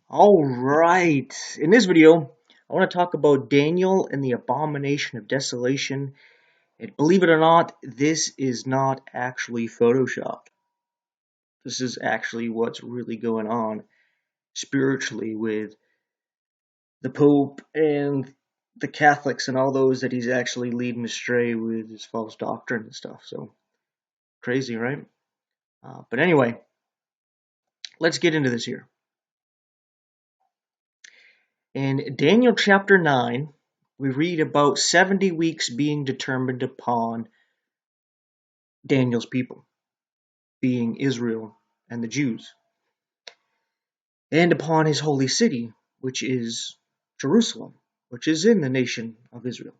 All right. In this video, I want to talk about Daniel and the Abomination of Desolation. And believe it or not, this is not actually Photoshopped. This is actually what's really going on spiritually with the Pope and the Catholics and all those that he's actually leading astray with his false doctrine and stuff. So, crazy, right? But anyway, let's get into this here. In Daniel chapter 9, we read about 70 weeks being determined upon Daniel's people, being Israel and the Jews, and upon his holy city, which is Jerusalem, which is in the nation of Israel.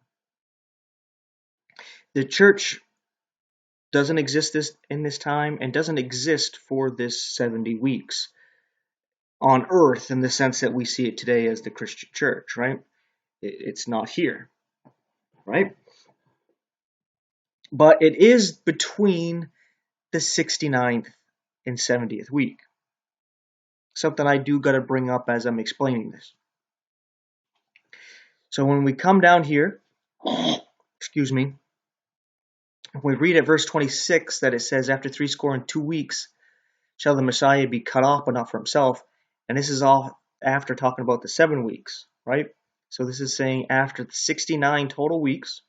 The church doesn't exist in this time and doesn't exist for this 70 weeks on earth in the sense that we see it today as the Christian church, right? It's not here, right? But it is between the 69th and 70th week. Something I do got to bring up as I'm explaining this. So when we come down here, excuse me, we read at verse 26 that it says, after 62 weeks shall the Messiah be cut off, but not for himself. And this is all after talking about the 7 weeks, right? So this is saying after the 69 total weeks.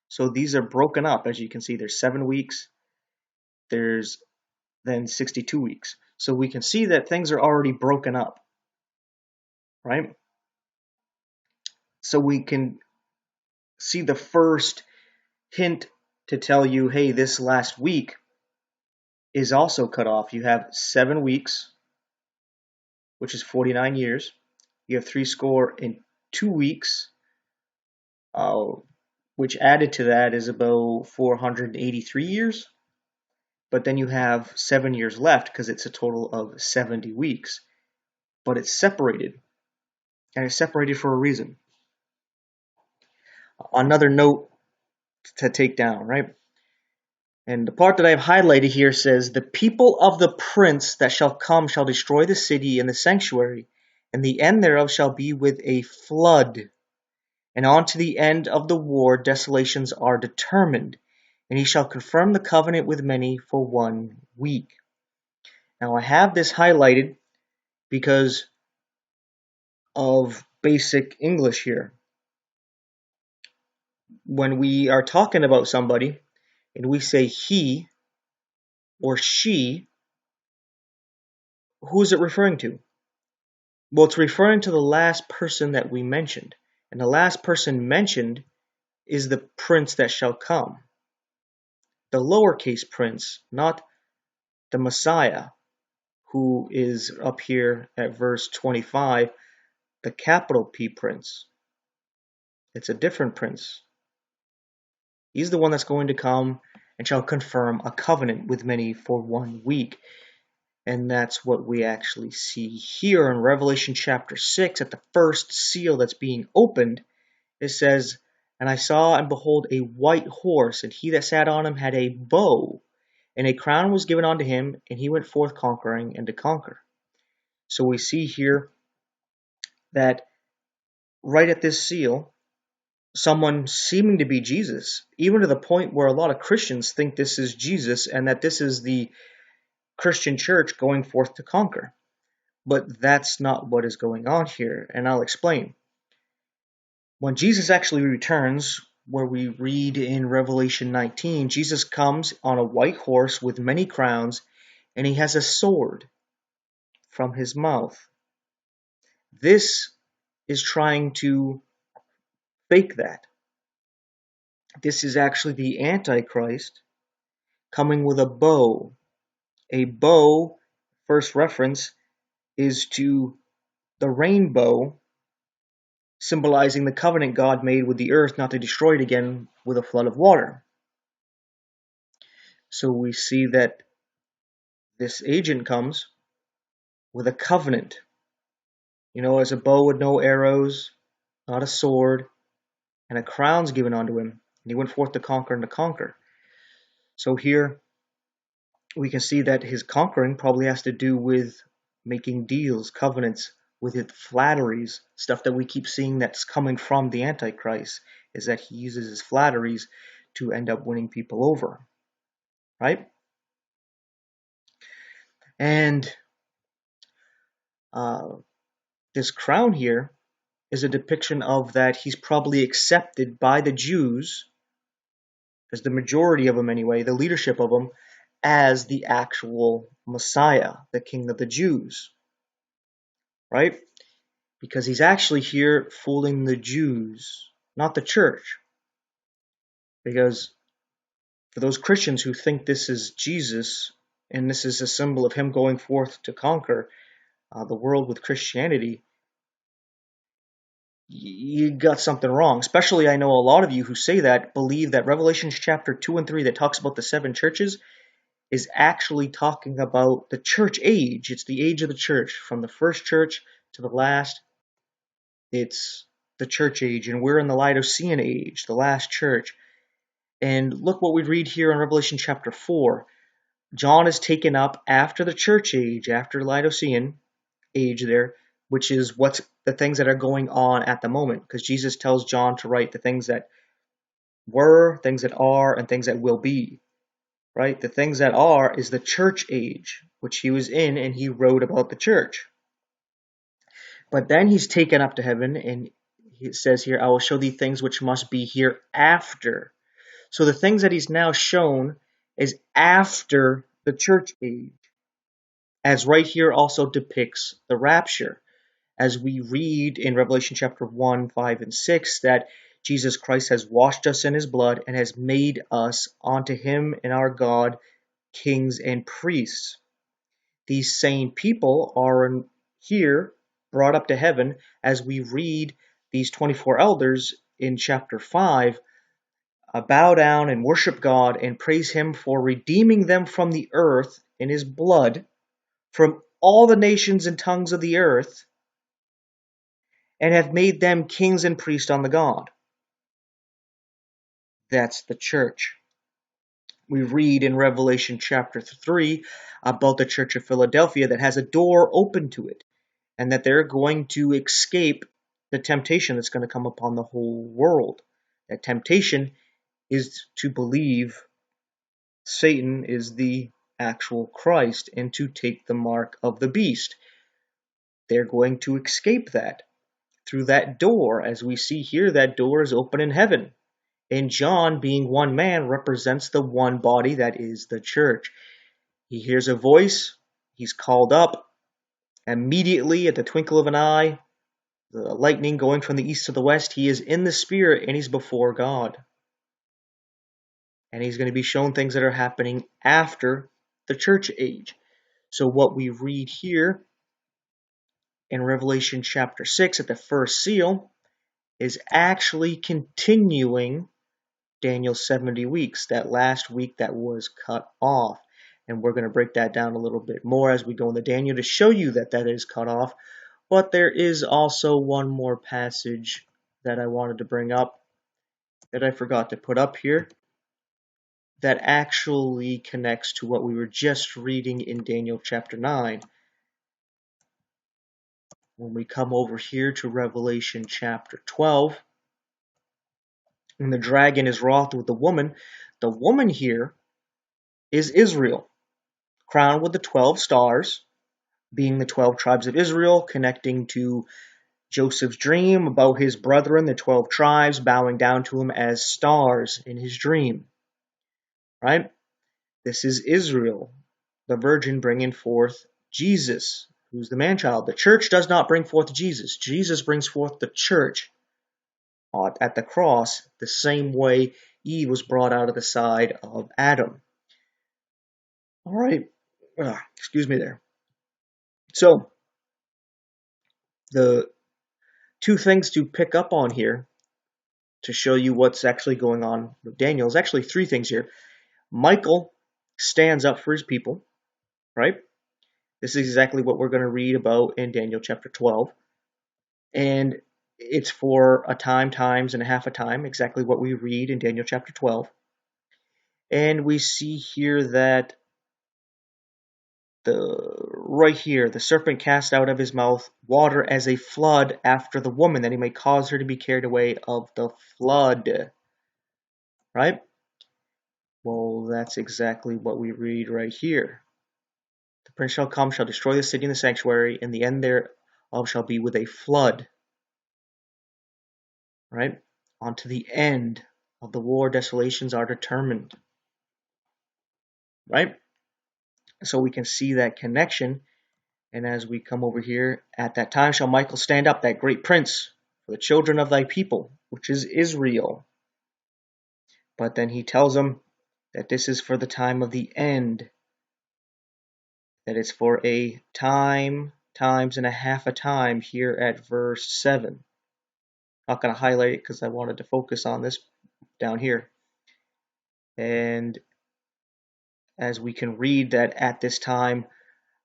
So these are broken up. As you can see, there's 7 weeks. There's then 62 weeks. So we can see that things are already broken up, right? So we can see the first hint to tell you, hey, this last week is also cut off. You have 7 weeks, which is 49 years. You have 62 weeks, which added to that is about 483 years. But then you have 7 years left because it's a total of 70 weeks. But it's separated, and it's separated for a reason. Another note to take down, right? And the part that I've highlighted here says, the people of the prince that shall come shall destroy the city and the sanctuary, and the end thereof shall be with a flood. And on to the end of the war desolations are determined, and he shall confirm the covenant with many for 1 week. Now I have this highlighted because of basic English here. When we are talking about somebody, and we say he or she, who is it referring to? Well, it's referring to the last person that we mentioned. And the last person mentioned is the prince that shall come. The lowercase prince, not the Messiah, who is up here at verse 25, the capital P prince. It's a different prince. He's the one that's going to come and shall confirm a covenant with many for 1 week. And that's what we actually see here in Revelation chapter 6 at the first seal that's being opened. It says, and I saw and behold a white horse, and he that sat on him had a bow, and a crown was given unto him, and he went forth conquering and to conquer. So we see here that right at this seal, someone seeming to be Jesus, even to the point where a lot of Christians think this is Jesus and that this is the Christian church going forth to conquer. But that's not what is going on here, and I'll explain. When Jesus actually returns, where we read in Revelation 19, Jesus comes on a white horse with many crowns, and he has a sword from his mouth. This is trying to fake that. This is actually the Antichrist coming with a bow. A bow, first reference, is to the rainbow, symbolizing the covenant God made with the earth not to destroy it again with a flood of water. So we see that this agent comes with a covenant, as a bow with no arrows, not a sword, and a crown's given unto him. And he went forth to conquer and to conquer. So here we can see that his conquering probably has to do with making deals, covenants with his flatteries, stuff that we keep seeing that's coming from the Antichrist, is that he uses his flatteries to end up winning people over, right? And uh, this crown here is a depiction of that he's probably accepted by the Jews, as the majority of them anyway, the leadership of them, as the actual Messiah, the King of the Jews, right? Because he's actually here fooling the Jews, not the church. Because for those Christians who think this is Jesus, and this is a symbol of him going forth to conquer the world with Christianity, you got something wrong. Especially, I know a lot of you who say that believe that Revelation chapter 2 and 3 that talks about the seven churches is actually talking about the church age. It's the age of the church, from the first church to the last. It's the church age, and we're in the Laodicean age, the last church. And look what we read here in Revelation chapter 4. John is taken up after the church age, after Laodicean age there, which is what's the things that are going on at the moment, because Jesus tells John to write the things that were, things that are, and things that will be, right? The things that are is the church age, which he was in, and he wrote about the church. But then he's taken up to heaven, and it says here, I will show thee things which must be hereafter. So the things that he's now shown is after the church age, as right here also depicts the rapture. As we read in Revelation chapter 1, 5, and 6, that Jesus Christ has washed us in his blood and has made us unto him and our God kings and priests. These same people are here brought up to heaven as we read these 24 elders in chapter 5 bow down and worship God and praise him for redeeming them from the earth in his blood from all the nations and tongues of the earth, and have made them kings and priests on the God. That's the church. We read in Revelation chapter 3 about the church of Philadelphia that has a door open to it, and that they're going to escape the temptation that's going to come upon the whole world. That temptation is to believe Satan is the actual Christ and to take the mark of the beast. They're going to escape that through that door. As we see here, that door is open in heaven. And John, being one man, represents the one body that is the church. He hears a voice. He's called up. Immediately, at the twinkle of an eye, the lightning going from the east to the west, he is in the Spirit and he's before God. And he's going to be shown things that are happening after the church age. So what we read here in Revelation chapter 6 at the first seal is actually continuing Daniel's 70 weeks, that last week that was cut off. And we're going to break that down a little bit more as we go into Daniel to show you that that is cut off. But there is also one more passage that I wanted to bring up that I forgot to put up here that actually connects to what we were just reading in Daniel chapter 9. When we come over here to Revelation chapter 12, and the dragon is wroth with the woman here is Israel, crowned with the 12 stars, being the 12 tribes of Israel, connecting to Joseph's dream about his brethren, the 12 tribes, bowing down to him as stars in his dream. Right? This is Israel, the virgin bringing forth Jesus, who's the man-child. The church does not bring forth Jesus. Jesus brings forth the church at the cross, the same way Eve was brought out of the side of Adam. All right. Excuse me there. So, the two things to pick up on here to show you what's actually going on with Daniel is actually three things here. Michael stands up for his people, right? This is exactly what we're going to read about in Daniel chapter 12. And it's for a time, times, and a half a time, exactly what we read in Daniel chapter 12. And we see here that right here, the serpent cast out of his mouth water as a flood after the woman, that he may cause her to be carried away of the flood. Right? Well, that's exactly what we read right here. The prince shall come, shall destroy the city and the sanctuary, and the end thereof shall be with a flood. Right? Onto the end of the war, desolations are determined. Right? So we can see that connection. And as we come over here, at that time shall Michael stand up, that great prince, for the children of thy people, which is Israel. But then he tells them that this is for the time of the end, that it's for a time, times and a half a time here at verse 7. Not going to highlight it because I wanted to focus on this down here. And as we can read that at this time,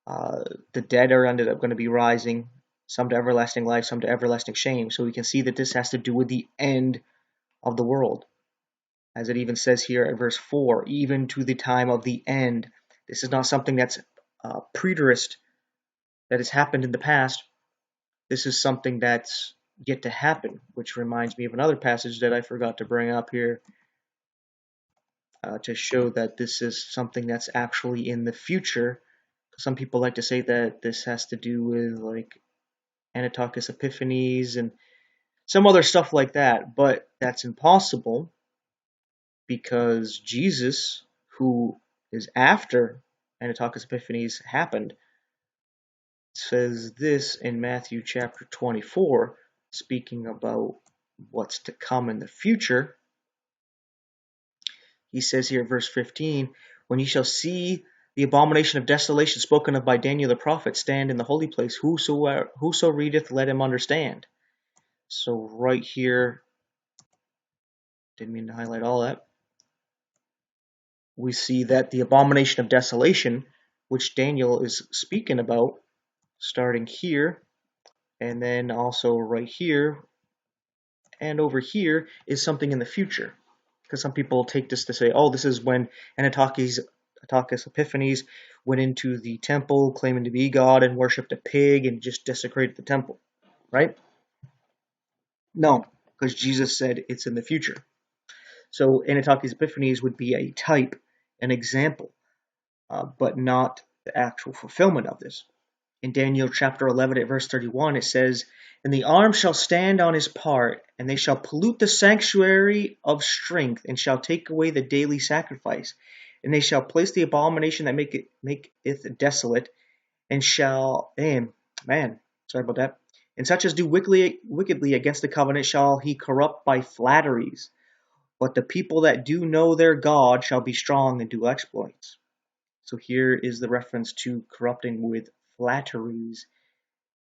the dead are ended up going to be rising, some to everlasting life, some to everlasting shame. So we can see that this has to do with the end of the world. As it even says here at verse 4, even to the time of the end. This is not something that's preterist, that has happened in the past. This is something that's yet to happen, which reminds me of another passage that I forgot to bring up here to show that this is something that's actually in the future. Some people like to say that this has to do with like Antiochus Epiphanes and some other stuff like that, but that's impossible because Jesus, who is after Antiochus Epiphanes happened, says this in Matthew chapter 24, speaking about what's to come in the future. He says here, verse 15, when ye shall see the abomination of desolation spoken of by Daniel the prophet stand in the holy place, whoso readeth, let him understand. So right here, didn't mean to highlight all that, we see that the abomination of desolation, which Daniel is speaking about, starting here, and then also right here, and over here, is something in the future. Because some people take this to say, oh, this is when Antiochus Epiphanes went into the temple claiming to be God and worshipped a pig and just desecrated the temple, right? No, because Jesus said it's in the future. So Antiochus Epiphanes would be a type, an example, but not the actual fulfillment of this. In Daniel chapter 11 at verse 31, it says, and the arm shall stand on his part, and they shall pollute the sanctuary of strength, and shall take away the daily sacrifice. And they shall place the abomination that maketh desolate, and shall, sorry about that. And such as do wickedly against the covenant shall he corrupt by flatteries. But the people that do know their God shall be strong and do exploits. So here is the reference to corrupting with flatteries,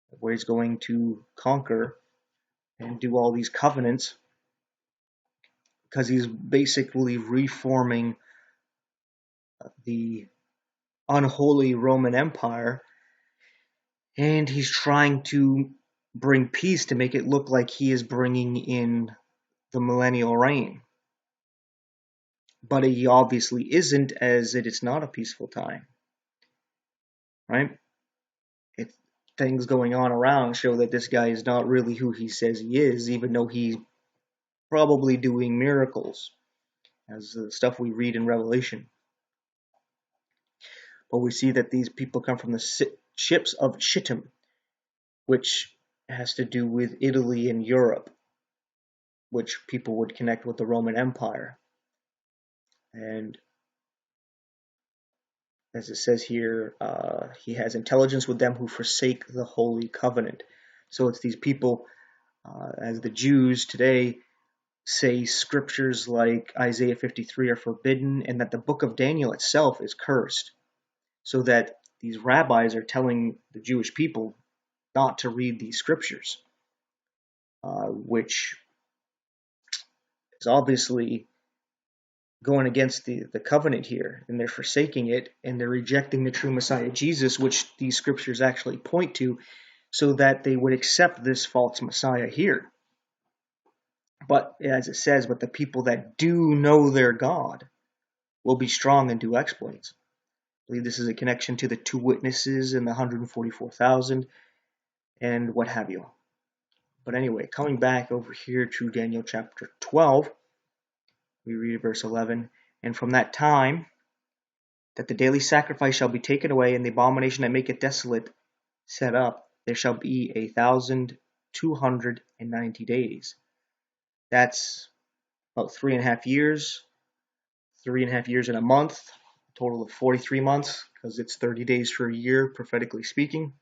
where he's going to conquer and do all these covenants, because he's basically reforming the unholy Roman Empire, and he's trying to bring peace to make it look like he is bringing in the millennial reign. But he obviously isn't, as it is not a peaceful time, right? Things going on around show that this guy is not really who he says he is, even though he's probably doing miracles, as the stuff we read in Revelation. But we see that these people come from the ships of Chittim, which has to do with Italy and Europe, which people would connect with the Roman Empire. And as it says here, he has intelligence with them who forsake the holy covenant. So it's these people, as the Jews today say scriptures like Isaiah 53 are forbidden, and that the book of Daniel itself is cursed. So that these rabbis are telling the Jewish people not to read these scriptures, which is obviously going against the covenant here, and they're forsaking it, and they're rejecting the true Messiah Jesus, which these scriptures actually point to, so that they would accept this false Messiah here. But as it says, but the people that do know their God will be strong and do exploits. believe this is a connection to the two witnesses and the 144,000 and what have you. But anyway, coming back over here to Daniel chapter 12, we read verse 11, and from that time that the daily sacrifice shall be taken away, and the abomination that maketh desolate set up, there shall be 1,290 days. That's about 3.5 years, 3.5 years and a month, a total of 43 months, because it's 30 days for a year, prophetically speaking.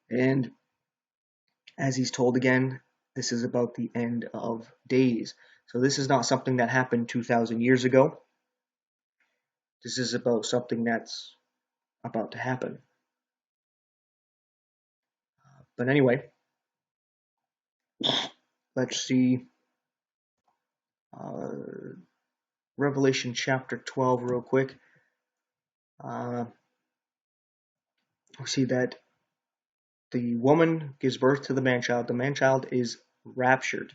And as he's told again, this is about the end of days. So this is not something that happened 2,000 years ago. This is about something that's about to happen. But anyway, let's see Revelation chapter 12 real quick. We see that the woman gives birth to the man-child. The man-child is raptured.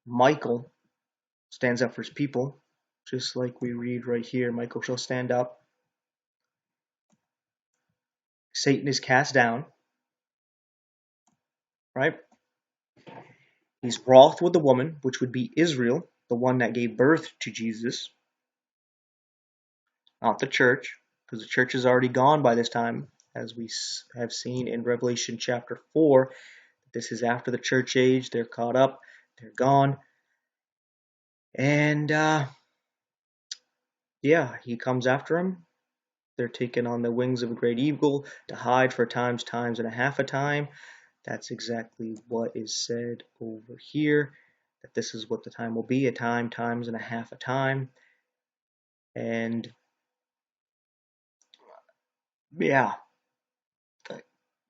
Michael stands up for his people, just like we read right here. Michael shall stand up. Satan is cast down, right? He's wroth with the woman, which would be Israel, the one that gave birth to Jesus, not the church, because the church is already gone by this time, as we have seen in Revelation chapter 4. This is after the church age. They're caught up. They're gone. And, yeah, he comes after them. They're taken on the wings of a great eagle to hide for times and a half a time. That's exactly what is said over here, that this is what the time will be, a time, times and a half a time. And, yeah,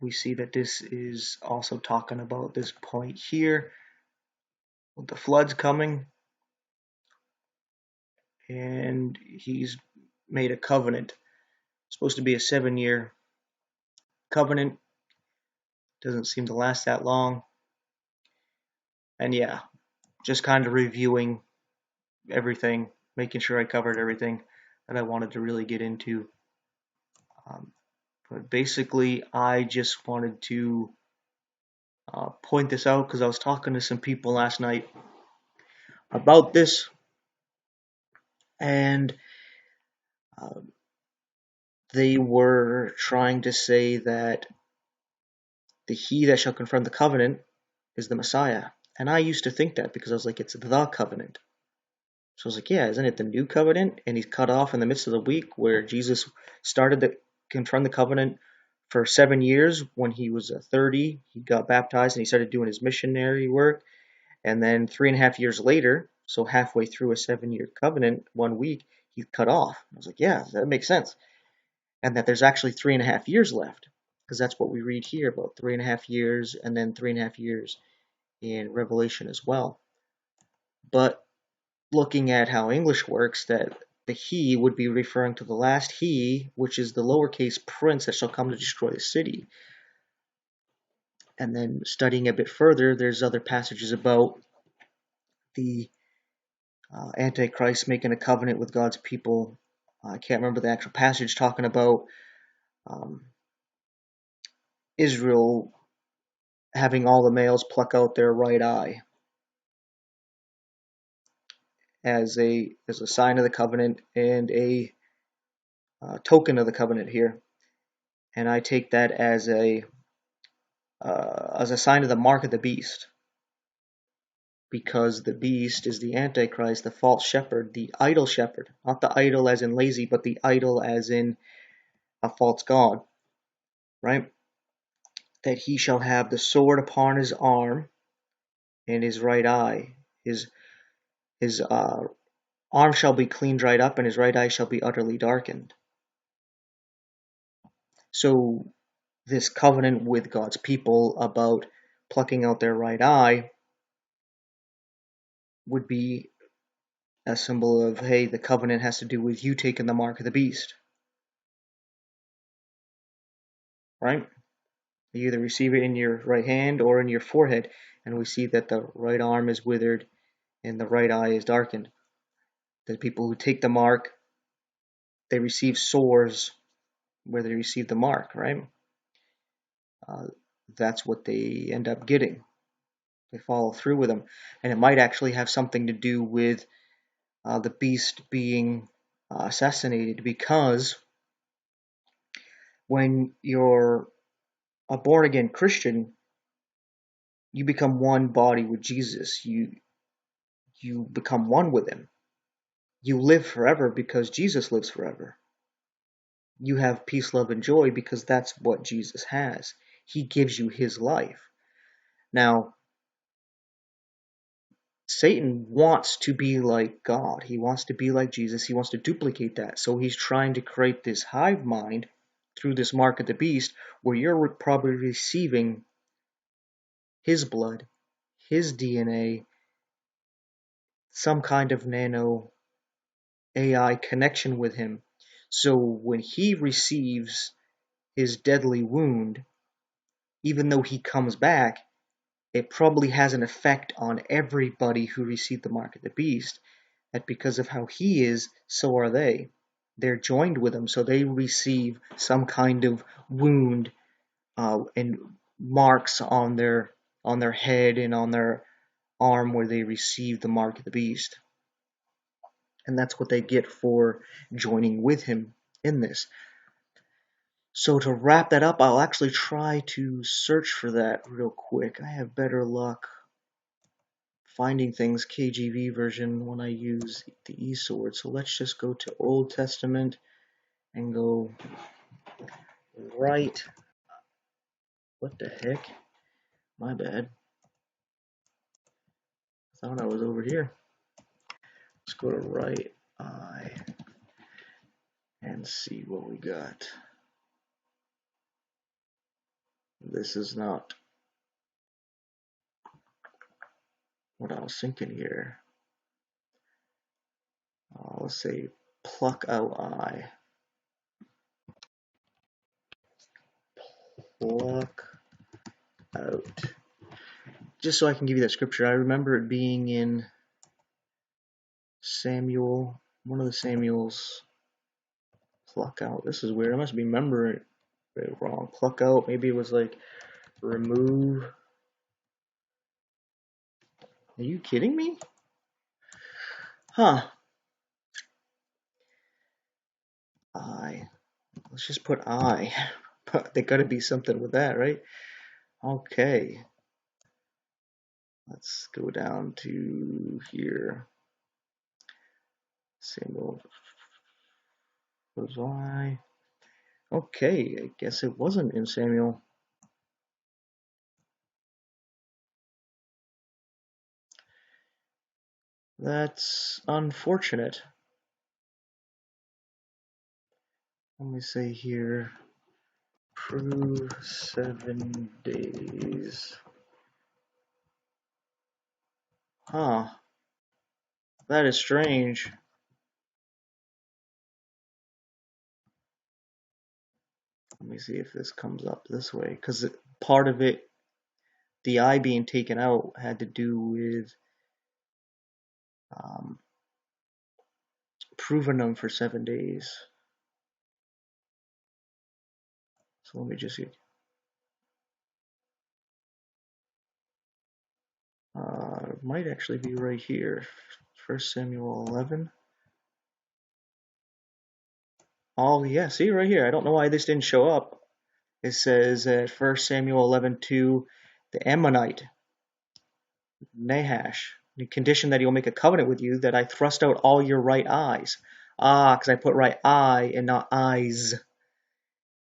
we see that this is also talking about this point here, with the floods coming. And he's made a covenant. It's supposed to be a 7-year covenant. Doesn't seem to last that long. And yeah, just kind of reviewing everything, making sure I covered everything that I wanted to really get into. But basically, I just wanted to point this out because I was talking to some people last night about this, and they were trying to say that the he that shall confirm the covenant is the Messiah. And I used to think that because I was like, it's the covenant. So I was like, yeah, isn't it the new covenant? And he's cut off in the midst of the week where Jesus started to confirm the covenant for 7 years. When he was 30, he got baptized and he started doing his missionary work. And then 3.5 years later, so halfway through a 7-year covenant, 1 week, he's cut off. I was like, yeah, that makes sense. And that there's actually 3.5 years left, because that's what we read here about 3.5 years and then 3.5 years in Revelation as well. But looking at how English works, that the he would be referring to the last he, which is the lowercase prince that shall come to destroy the city. And then studying a bit further, there's other passages about the Antichrist making a covenant with God's people. I can't remember the actual passage talking about Israel having all the males pluck out their right eye as a sign of the covenant and a token of the covenant here. And I take that as a sign of the mark of the beast, because the beast is the Antichrist, the false shepherd, the idol shepherd, not the idol as in lazy, but the idol as in a false god, right? That he shall have the sword upon his arm and his right eye. His arm shall be clean dried up, and his right eye shall be utterly darkened. So this covenant with God's people about plucking out their right eye would be a symbol of, hey, the covenant has to do with you taking the mark of the beast. Right? You either receive it in your right hand or in your forehead, and we see that the right arm is withered and the right eye is darkened. The people who take the mark they receive sores where they receive the mark, right? That's what they end up getting. They follow through with them. And it might actually have something to do with the beast being assassinated, because when you're a born again Christian, you become one body with Jesus. You become one with him. You live forever because Jesus lives forever. You have peace, love, and joy because that's what Jesus has. He gives you his life. Now, Satan wants to be like God. He wants to be like Jesus. He wants to duplicate that. So he's trying to create this hive mind through this mark of the beast, where you're probably receiving his blood, his DNA, some kind of nano AI connection with him. So when he receives his deadly wound, even though he comes back, it probably has an effect on everybody who received the mark of the beast. That because of how he is, so are they. They're joined with him, so they receive some kind of wound and marks on their head and on their arm where they receive the mark of the beast. And that's what they get for joining with him in this. So to wrap that up, I'll actually try to search for that real quick. I have better luck finding things KJV version when I use the eSword. So let's just go to Old Testament and go right. What the heck? My bad. I thought I was over here. Let's go to right eye and see what we got. This is not what I was thinking here. Let's say pluck out eye. Pluck out. Just so I can give you that scripture. I remember it being in Samuel, one of the Samuels. Pluck out. This is weird. I must be remembering it wrong. Pluck out. Maybe it was like remove. Are you kidding me? Huh. I. Let's just put I. But there gotta be something with that, right? Okay. Let's go down to here. Samuel was I. Okay, I guess it wasn't in Samuel. That's unfortunate. Let me say here, prove 7 days. Huh. That is strange. Let me see if this comes up this way, because part of it, the I being taken out, had to do with proving them for 7 days. So let me just see. It might actually be right here. 1 Samuel 11. Oh, yeah, see right here. I don't know why this didn't show up. It says at 1 Samuel 11:2, the Ammonite, Nahash, the condition that he'll make a covenant with you, that I thrust out all your right eyes. Ah, because I put right eye and not eyes.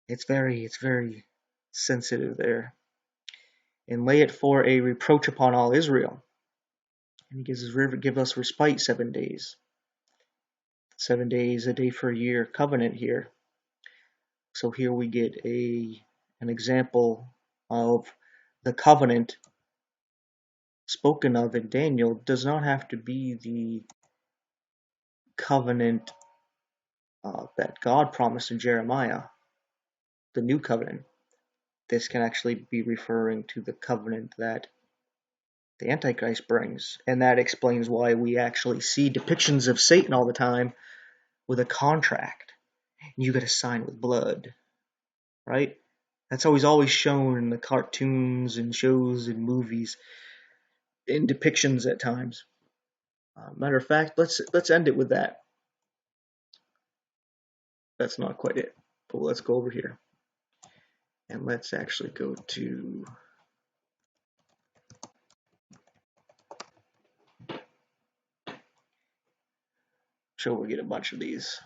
It's very sensitive there. And lay it for a reproach upon all Israel. And he give us respite 7 days. 7 days, a day for a year covenant here. So here we get an example of the covenant spoken of in Daniel does not have to be the covenant that God promised in Jeremiah, the new covenant. This can actually be referring to the covenant that the Antichrist brings, and that explains why we actually see depictions of Satan all the time with a contract. and you got to sign with blood, right? That's always shown in the cartoons and shows and movies, in depictions at times. Matter of fact, let's end it with that. That's not quite it, but let's go over here and let's actually go to show. We get a bunch of these.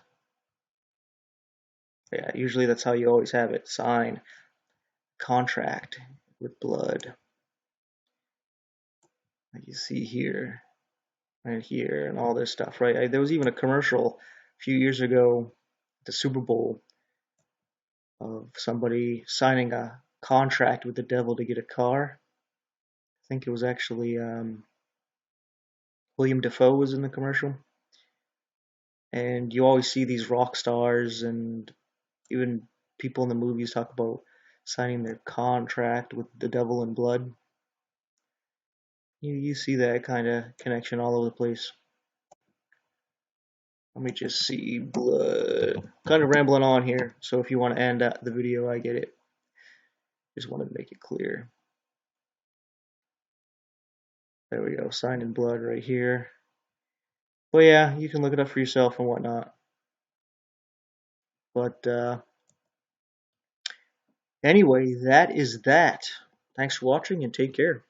Yeah, usually that's how you always have it. Sign contract with blood, like you see here, right here, and all this stuff, right? There was even a commercial a few years ago, at the Super Bowl, of somebody signing a contract with the devil to get a car. I think it was actually William Dafoe was in the commercial. And you always see these rock stars and even people in the movies talk about signing their contract with the devil in blood. You see that kind of connection all over the place. Let me just see blood. Kind of rambling on here, so if you want to end the video, I get it. Just wanted to make it clear. There we go, signed in blood right here. But yeah, you can look it up for yourself and whatnot. But anyway, that is that. Thanks for watching and take care.